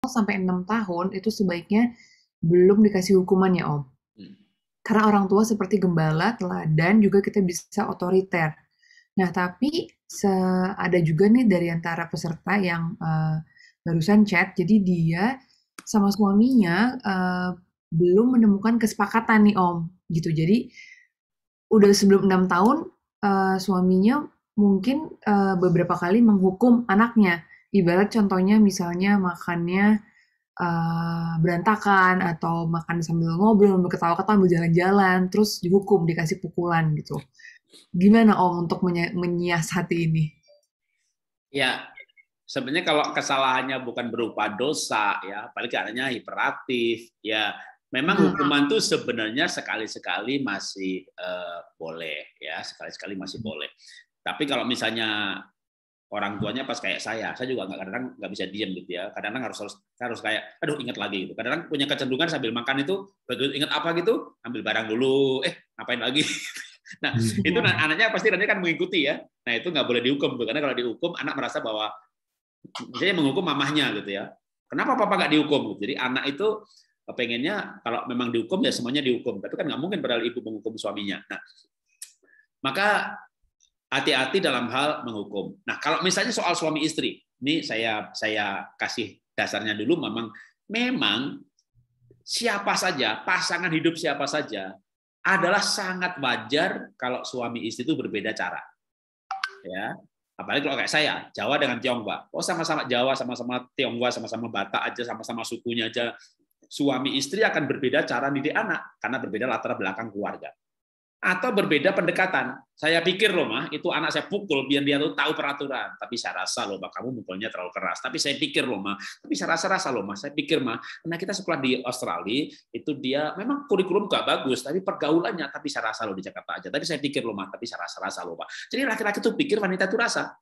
sampai 6 tahun itu sebaiknya belum dikasih hukuman ya Om. Hmm. Karena orang tua seperti gembala, teladan, juga kita bisa otoriter. Nah, tapi ada juga nih dari antara peserta yang barusan chat, jadi dia sama suaminya belum menemukan kesepakatan nih Om, gitu. Jadi udah sebelum 6 tahun suaminya mungkin beberapa kali menghukum anaknya. Ibarat contohnya misalnya makannya berantakan atau makan sambil ngobrol, sambil ketawa-ketawa, sambil jalan-jalan, terus dihukum, dikasih pukulan gitu. Gimana Om untuk menyiasati ini? Ya, sebenarnya kalau kesalahannya bukan berupa dosa, ya, apalagi anaknya hiperaktif, ya, memang Hmm. hukuman itu sebenarnya sekali-sekali masih boleh, ya, sekali-sekali masih boleh. Tapi kalau misalnya orang tuanya pas kayak saya juga nggak kadang nggak bisa diam gitu ya. Kadang-kadang harus harus harus kayak, aduh ingat lagi gitu. Kadang-kadang punya kecenderungan sambil makan itu, begitu ingat apa gitu, ambil barang dulu, ngapain lagi? Nah, itu anaknya pasti nanti kan mengikuti ya. Nah, itu nggak boleh dihukum tuh, karena kalau dihukum anak merasa bahwa misalnya menghukum mamahnya gitu ya. Kenapa papa nggak dihukum? Jadi anak itu pengennya kalau memang dihukum ya semuanya dihukum. Tapi kan nggak mungkin padahal ibu menghukum suaminya. Nah, maka hati-hati dalam hal menghukum. Nah, kalau misalnya soal suami istri, ini saya kasih dasarnya dulu. Memang siapa saja, pasangan hidup siapa saja adalah sangat wajar kalau suami istri itu berbeda cara. Ya, apalagi kalau kayak saya, Jawa dengan Tionghoa. Oh, sama-sama Jawa, sama-sama Tionghoa, sama-sama Batak aja, sama-sama sukunya aja. Suami istri akan berbeda cara didik anak karena berbeda latar belakang keluarga. Atau berbeda pendekatan. Saya pikir loh mah, itu anak saya pukul biar dia tuh tahu peraturan. Tapi saya rasa loh mah, kamu mukulnya terlalu keras. Tapi saya pikir loh mah, tapi saya rasa loh mah, saya pikir mah, karena kita sekolah di Australia itu dia memang kurikulum gak bagus, tapi pergaulannya, tapi saya rasa loh di Jakarta aja. Tapi saya pikir loh mah, tapi saya rasa loh mah. Jadi laki-laki tuh pikir, wanita tuh rasa.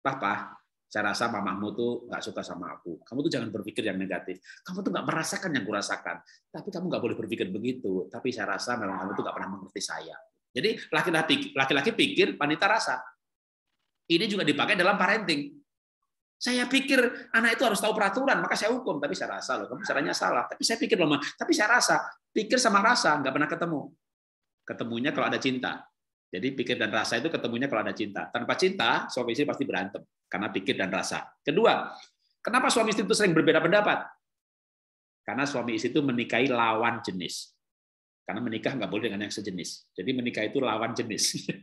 Papa, saya rasa mamamu tuh nggak suka sama aku. Kamu tuh jangan berpikir yang negatif. Kamu tuh nggak merasakan yang kurasakan. Tapi kamu nggak boleh berpikir begitu. Tapi saya rasa memang kamu tuh nggak pernah mengerti saya. Jadi laki-laki pikir, wanita rasa. Ini juga dipakai dalam parenting. Saya pikir anak itu harus tahu peraturan, maka saya hukum. Tapi saya rasa loh, kamu caranya salah. Tapi saya pikir loh, tapi saya rasa. Pikir sama rasa nggak pernah ketemu. Ketemunya kalau ada cinta. Jadi pikir dan rasa itu ketemunya kalau ada cinta. Tanpa cinta, suami istri pasti berantem karena pikir dan rasa. Kedua, kenapa suami istri itu sering berbeda pendapat? Karena suami istri itu menikahi lawan jenis. Karena menikah nggak boleh dengan yang sejenis. Jadi menikah itu lawan jenis.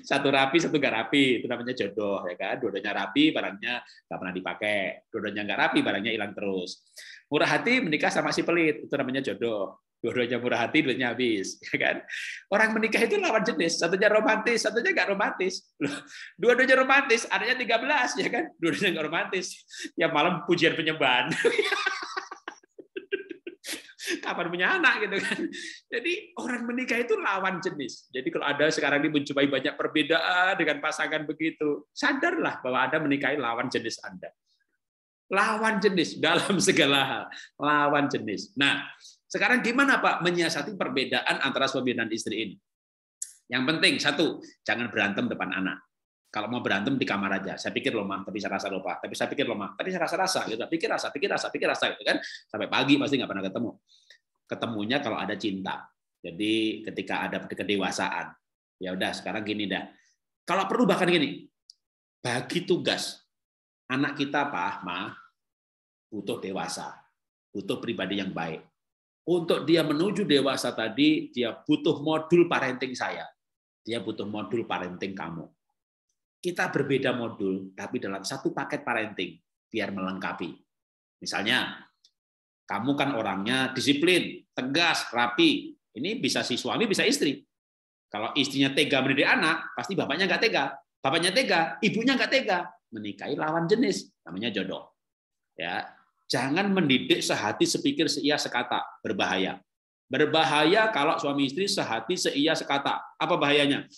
Satu rapi, satu nggak rapi. Itu namanya jodoh, ya kan? Dua-duanya rapi, barangnya nggak pernah dipakai. Dua-duanya nggak rapi, barangnya hilang terus. Murah hati menikah sama si pelit, itu namanya jodoh. Dua-duanya murah hati, duitnya habis, ya kan? Orang menikah itu lawan jenis. Satunya romantis, satunya nggak romantis. Dua-duanya romantis, adanya 13, ya kan? Dua-duanya nggak romantis. Ya malam pujian penyembahan. Kapan punya anak gitu kan. Jadi orang menikah itu lawan jenis. Jadi kalau ada sekarang ini menjumpai banyak perbedaan dengan pasangan begitu, sadarlah bahwa Anda menikahi lawan jenis Anda. Lawan jenis dalam segala hal, lawan jenis. Nah, sekarang gimana Pak menyiasati perbedaan antara suami dan istri ini? Yang penting satu, jangan berantem depan anak. Kalau mau berantem di kamar aja. Saya pikir loh mah, tapi saya rasa lupa. Tapi saya pikir loh mah, tapi saya rasa gitu. Pikir rasa gitu kan. Sampai pagi pasti nggak pernah ketemu. Ketemunya kalau ada cinta. Jadi ketika ada kedewasaan. Ya udah sekarang gini dah. Kalau perlu bahkan gini, bagi tugas anak kita Pak, Ma, butuh dewasa, butuh pribadi yang baik. Untuk dia menuju dewasa tadi, dia butuh modul parenting saya. Dia butuh modul parenting kamu. Kita berbeda modul, tapi dalam satu paket parenting, biar melengkapi. Misalnya, kamu kan orangnya disiplin, tegas, rapi. Ini bisa si suami, bisa istri. Kalau istrinya tega mendidik anak, pasti bapaknya nggak tega. Bapaknya tega, ibunya nggak tega. Menikahi lawan jenis, namanya jodoh. Ya, jangan mendidik sehati, sepikir, seia, sekata. Berbahaya. Berbahaya kalau suami istri sehati, seia, sekata. Apa bahayanya?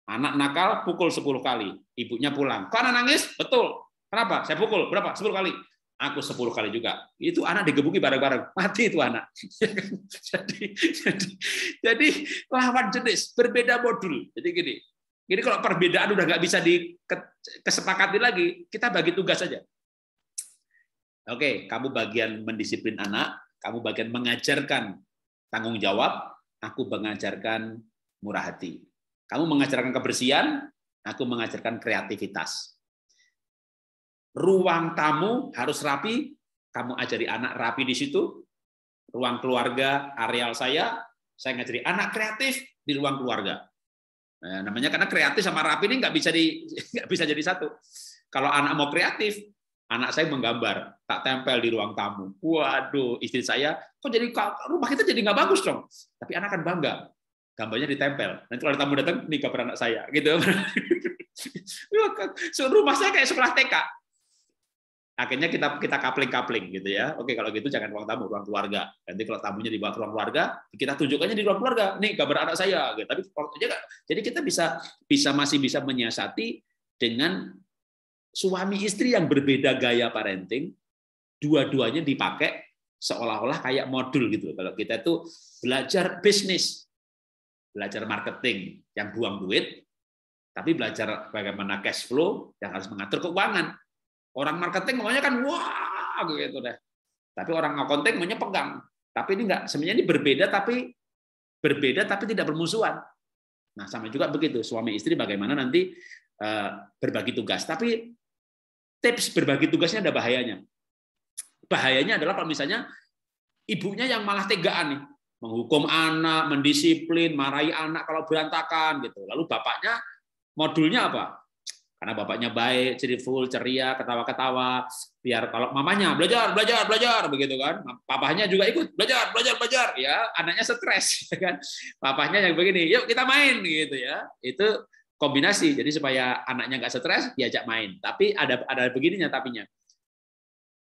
Anak nakal pukul 10 kali, ibunya pulang. Kok anak nangis? Betul. Kenapa? Saya pukul. Berapa? 10 kali. Aku 10 kali juga. Itu anak digebuki bareng-bareng. Mati itu anak. jadi lawan jenis, berbeda modul. Jadi gini. Jadi kalau perbedaan udah nggak bisa disepakati lagi, kita bagi tugas saja. Oke, kamu bagian mendisiplin anak, kamu bagian mengajarkan tanggung jawab, aku mengajarkan murah hati. Kamu mengajarkan kebersihan, aku mengajarkan kreativitas. Ruang tamu harus rapi, kamu ajari anak rapi di situ. Ruang keluarga, areal saya ngajari anak kreatif di ruang keluarga. Nah, namanya karena kreatif sama rapi ini nggak bisa jadi satu. Kalau anak mau kreatif, anak saya menggambar, tak tempel di ruang tamu. Waduh, istri saya, kok jadi rumah kita jadi nggak bagus dong. Tapi anak kan bangga, gambarnya ditempel. Nanti kalau ada tamu datang, nih gambar anak saya, gitu. Rumah saya kayak sekolah TK. Akhirnya kita kapling gitu ya. Oke, kalau gitu jangan ruang tamu, ruang keluarga. Nanti kalau tamunya dibawa ke ruang keluarga, kita tunjukkannya di ruang keluarga. Nih gambar anak saya. Gitu. Tapi jadi kita masih bisa menyiasati dengan suami istri yang berbeda gaya parenting, dua-duanya dipakai seolah-olah kayak modul gitu. Kalau kita itu belajar bisnis, belajar marketing yang buang duit, tapi belajar bagaimana cash flow yang harus mengatur keuangan. Orang marketing maunya kan wah gitu deh. Tapi orang accounting maunya pegang. Tapi ini enggak, sebenarnya ini berbeda tapi tidak bermusuhan. Nah, sama juga begitu suami istri bagaimana nanti berbagi tugas. Tapi tips berbagi tugasnya ada bahayanya. Bahayanya adalah kalau misalnya ibunya yang malah tegaan nih, menghukum anak, mendisiplin, marahi anak kalau berantakan gitu. Lalu bapaknya modulnya apa? Karena bapaknya baik, cheerful, ceria, ketawa-ketawa, biar kalau mamanya belajar begitu kan, papahnya juga ikut belajar, ya anaknya stres, kan? Papahnya yang begini, yuk kita main gitu ya, itu kombinasi. Jadi supaya anaknya nggak stres, diajak main. Tapi ada begininya tapinya.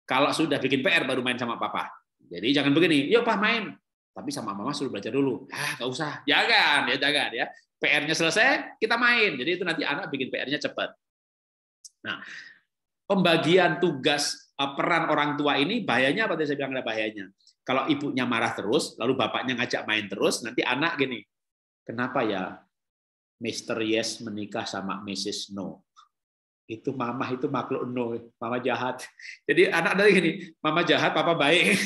Kalau sudah bikin PR baru main sama papa. Jadi jangan begini, yuk pak main. Tapi sama mama suruh belajar dulu. Nggak usah, jangan ya. PR-nya selesai, kita main. Jadi itu nanti anak bikin PR-nya cepat. Nah, pembagian tugas peran orang tua ini bahayanya apa? Tadi saya bilang ada bahayanya. Kalau ibunya marah terus, lalu bapaknya ngajak main terus, nanti anak gini, kenapa ya Mr. Yes menikah sama Mrs. No? Itu mama itu makhluk no, mama jahat. Jadi anak dari gini, mama jahat, papa baik.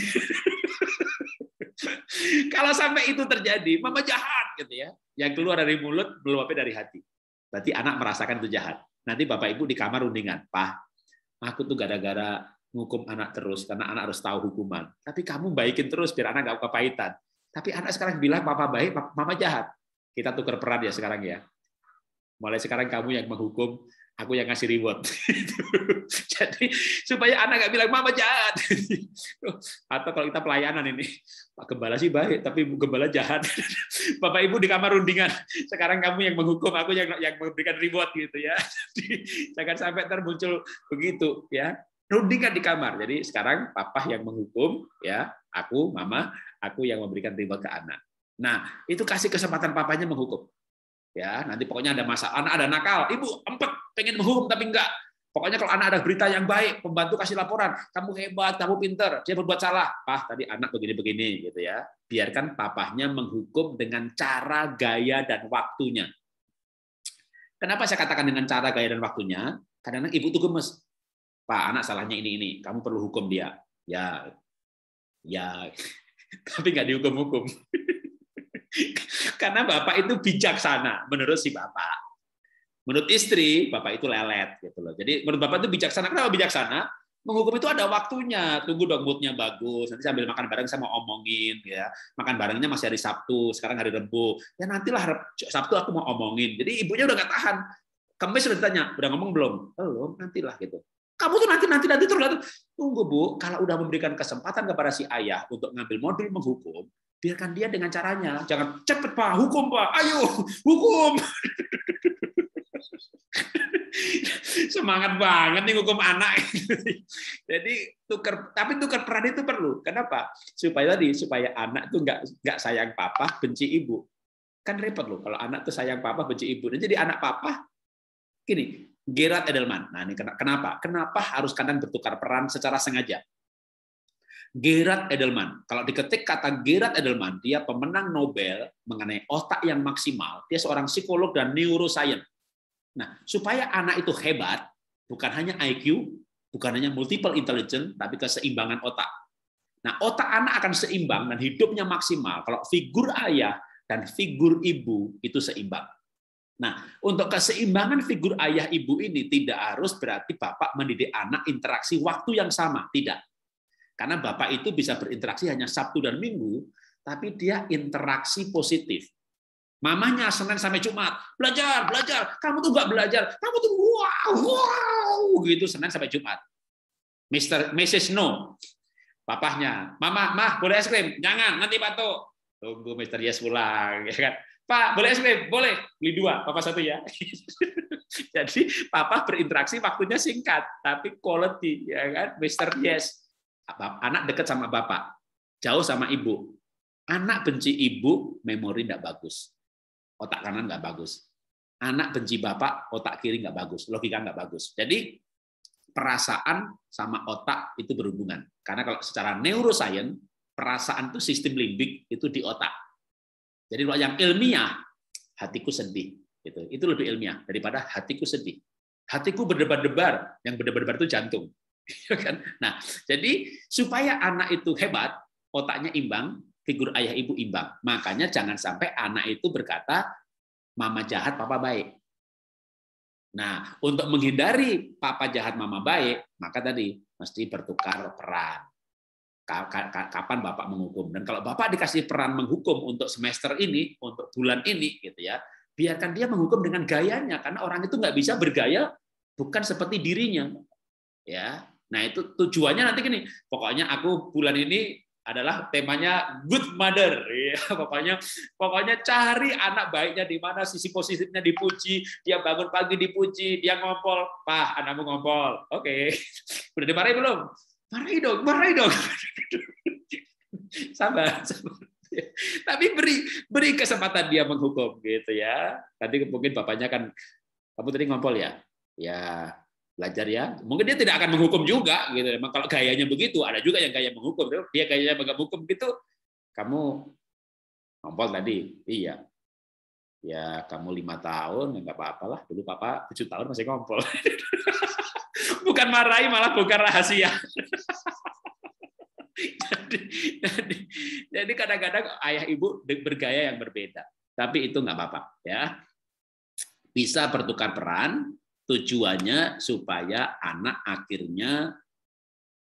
Kalau sampai itu terjadi, mama jahat gitu ya. Yang keluar dari mulut meluapnya dari hati. Berarti anak merasakan itu jahat. Nanti bapak ibu di kamar rundingan, "Pak, aku tuh gara-gara ngukum anak terus karena anak harus tahu hukuman. Tapi kamu baikin terus biar anak gak kepahitan. Tapi anak sekarang bilang papa baik, mama jahat. Kita tukar peran ya sekarang ya. Mulai sekarang kamu yang menghukum, aku yang ngasih reward." Jadi supaya anak nggak bilang mama jahat. Atau kalau kita pelayanan ini, Pak Gembala sih baik, tapi Bu Gembala jahat. Bapak Ibu di kamar rundingan. Sekarang kamu yang menghukum, aku yang memberikan reward gitu ya. Jadi, jangan sampai termuncul begitu ya. Rundingan di kamar. Jadi sekarang papa yang menghukum ya, aku, mama, aku yang memberikan reward ke anak. Nah, itu kasih kesempatan papanya menghukum. Ya, nanti pokoknya ada masalah, anak ada nakal, ibu empet pengen menghukum tapi enggak. Pokoknya kalau anak ada berita yang baik, pembantu kasih laporan, kamu hebat, kamu pinter, dia berbuat salah, tadi anak begini-begini gitu ya. Biarkan papahnya menghukum dengan cara, gaya dan waktunya. Kenapa saya katakan dengan cara, gaya dan waktunya? Kadang-kadang ibu tuh gemes. Pak, anak salahnya ini, kamu perlu hukum dia. Ya, tapi nggak dihukum-hukum. Karena bapak itu bijaksana menurut si bapak. Menurut istri, bapak itu lelet gitu loh. Jadi menurut bapak itu bijaksana. Kenapa bijaksana? Menghukum itu ada waktunya. Tunggu dong moodnya bagus. Nanti sambil makan bareng saya mau omongin ya. Makan barengnya masih hari Sabtu, sekarang hari Rabu. Ya nantilah Sabtu aku mau omongin. Jadi ibunya udah nggak tahan. Kamis sudah ditanya, udah ngomong belum? Belum, nantilah gitu. Kamu tuh nanti terus. Tunggu Bu, kalau udah memberikan kesempatan kepada si ayah untuk ngambil modul menghukum, biarkan dia dengan caranya. Jangan cepet Pak, hukum Pak, ayo hukum. Semangat banget nih hukum anak. Jadi tapi tukar peran itu perlu. Kenapa? Supaya anak tuh nggak sayang papa, benci ibu. Kan repot loh kalau anak tuh sayang papa, benci ibu. Dan jadi anak papa gini, Gerard Edelman. Nah, ini kenapa? Kenapa harus kadang bertukar peran secara sengaja? Gerard Edelman. Kalau diketik kata Gerard Edelman, dia pemenang Nobel mengenai otak yang maksimal. Dia seorang psikolog dan neuroscience. Nah, supaya anak itu hebat, bukan hanya IQ, Bukan hanya multiple intelligence, tapi keseimbangan otak. Nah, otak anak akan seimbang dan hidupnya maksimal kalau figur ayah dan figur ibu itu seimbang. Nah, untuk keseimbangan figur ayah ibu ini tidak harus berarti bapak mendidik anak interaksi waktu yang sama, tidak. Karena bapak itu bisa berinteraksi hanya Sabtu dan Minggu, tapi dia interaksi positif. Mamanya Senin sampai Jumat, belajar, belajar. Kamu tuh nggak belajar, kamu tuh wow, gitu Senin sampai Jumat. Mrs. No, papahnya, Mama, Mah, boleh es krim? Jangan, nanti batuk. Tunggu Mr. Yes pulang, ya kan? Pak, boleh es krim? Boleh. Beli 2, Papa 1 ya. Jadi Papa berinteraksi waktunya singkat, tapi quality, ya kan? Mr. Yes. Anak dekat sama Bapak, jauh sama Ibu. Anak benci Ibu, memori tidak bagus. Otak kanan nggak bagus. Anak benci Bapak, otak kiri nggak bagus. Logika nggak bagus. Jadi perasaan sama otak itu berhubungan. Karena kalau secara neuroscience, perasaan itu sistem limbik itu di otak. Jadi kalau yang ilmiah, hatiku sedih. Itu lebih ilmiah daripada hatiku sedih. Hatiku berdebar-debar, yang berdebar-debar itu jantung. Nah, jadi supaya anak itu hebat, otaknya imbang, figur ayah ibu imbang. Makanya jangan sampai anak itu berkata, mama jahat, papa baik. Nah, untuk menghindari papa jahat, mama baik, maka tadi mesti bertukar peran. Kapan bapak menghukum? Dan kalau bapak dikasih peran menghukum untuk semester ini, untuk bulan ini, gitu ya, biarkan dia menghukum dengan gayanya, karena orang itu nggak bisa bergaya bukan seperti dirinya. Ya, nah itu tujuannya nanti gini. Pokoknya aku bulan ini adalah temanya good mother, ya, pokoknya cari anak baiknya di mana, sisi positifnya dipuji, dia bangun pagi dipuji, dia ngompol, Pak, anakmu ngompol, oke, udah dimarahi belum? Marahi dong, sabar. Tapi beri kesempatan dia menghukum, gitu ya. Nanti mungkin bapaknya kan, kamu tadi ngompol ya, ya. Belajar ya, mungkin dia tidak akan menghukum juga gitu. Memang kalau gayanya begitu, ada juga yang gaya menghukum. Dia gayanya menghukum gitu, kamu ngompol tadi, iya, ya kamu 5 tahun, nggak apa-apalah. Dulu papa 7 tahun masih ngompol. Bukan marahi, malah bukan rahasia. jadi kadang-kadang ayah ibu bergaya yang berbeda, tapi itu nggak apa-apa ya. Bisa bertukar peran. Tujuannya supaya anak akhirnya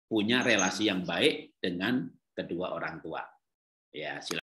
punya relasi yang baik dengan kedua orang tua. Ya, silakan.